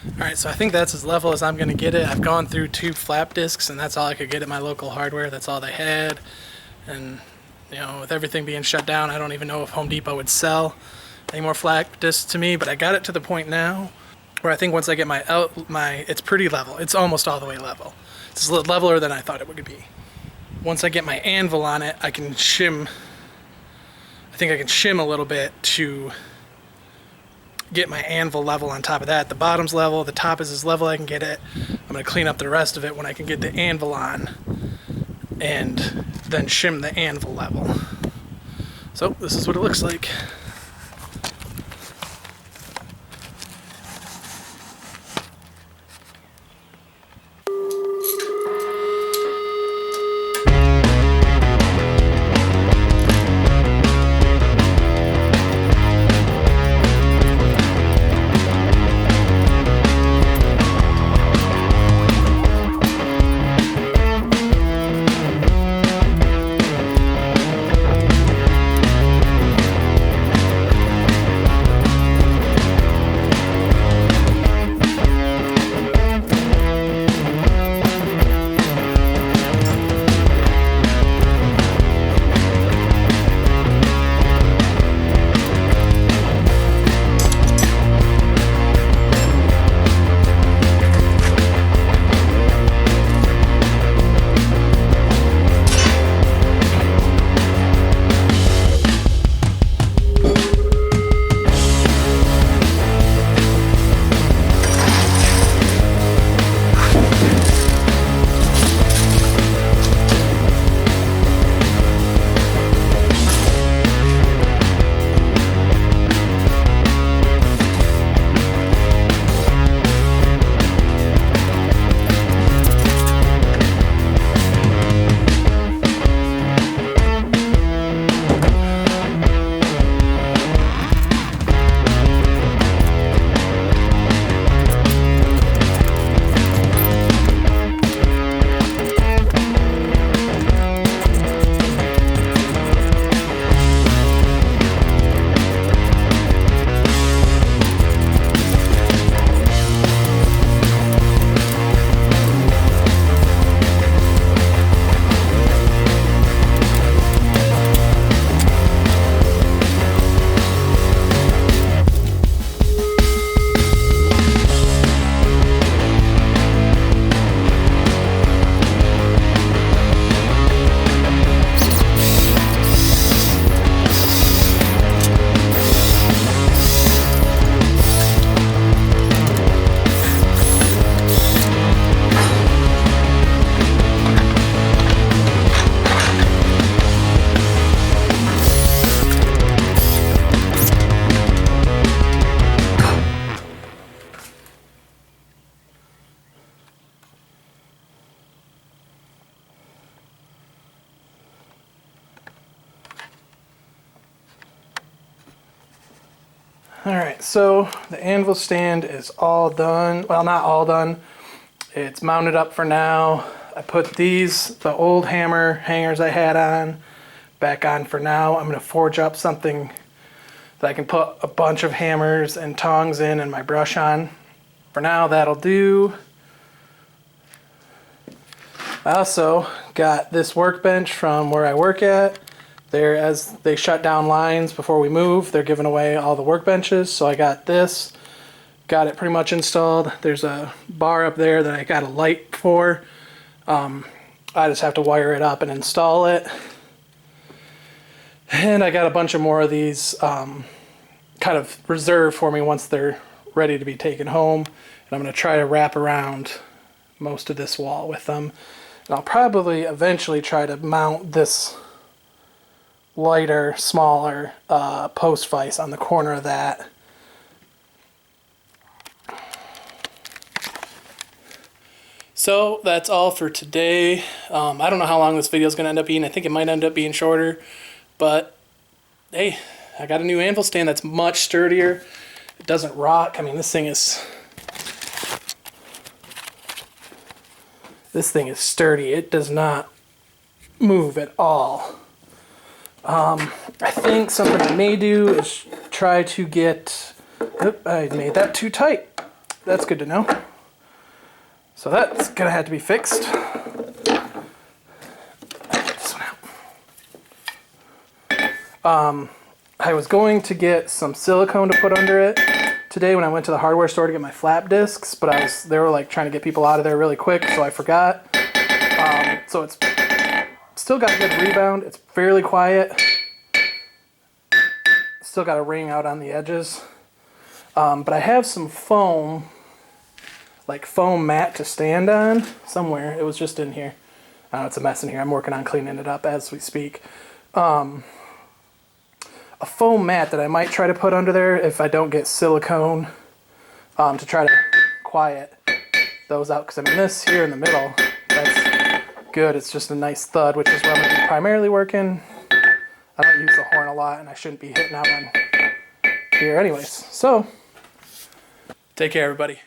Alright, so I think that's as level as I'm going to get it. I've gone through 2 flap discs, and that's all I could get at my local hardware. That's all they had. And, you know, with everything being shut down, I don't even know if Home Depot would sell any more flap discs to me, but I got it to the point now where I think once I get it's pretty level. It's almost all the way level. It's a little leveler than I thought it would be. Once I get my anvil on it, I think I can shim a little bit to get my anvil level on top of that. The bottom's level, the top is as level I can get it. I'm going to clean up the rest of it when I can get the anvil on and then shim the anvil level. So this is what it looks like. Alright, so the anvil stand is all done. Well, not all done. It's mounted up for now. I put the old hammer hangers I had on, back on for now. I'm going to forge up something that I can put a bunch of hammers and tongs in and my brush on. For now, that'll do. I also got this workbench from where I work at. As they shut down lines before we move, they're giving away all the workbenches. So I got this, got it pretty much installed. There's a bar up there that I got a light for. I just have to wire it up and install it. And I got a bunch of more of these kind of reserved for me once they're ready to be taken home. And I'm going to try to wrap around most of this wall with them. And I'll probably eventually try to mount this lighter, smaller post vise on the corner of that. So that's all for today. I don't know how long this video is going to end up being. I think it might end up being shorter, but hey, I got a new anvil stand that's much sturdier. It doesn't rock. I mean, this thing is sturdy. It does not move at all. I think something I may do is try to get, I made that too tight. that's good to know. So that's gonna have to be fixed. Get this one out. I was going to get some silicone to put under it today when I went to the hardware store to get my flap discs, but they were like trying to get people out of there really quick, so I forgot. So it's still got good rebound. It's fairly quiet. Still got a ring out on the edges. But I have some foam, like foam mat to stand on somewhere. It was just in here. It's a mess in here. I'm working on cleaning it up as we speak. A foam mat that I might try to put under there if I don't get silicone to try to quiet those out. Because I mean, this here in the middle, that's good. It's just a nice thud, which is where I'm going to be primarily working. I don't use the horn a lot, and I shouldn't be hitting out on here anyways. So, take care, everybody.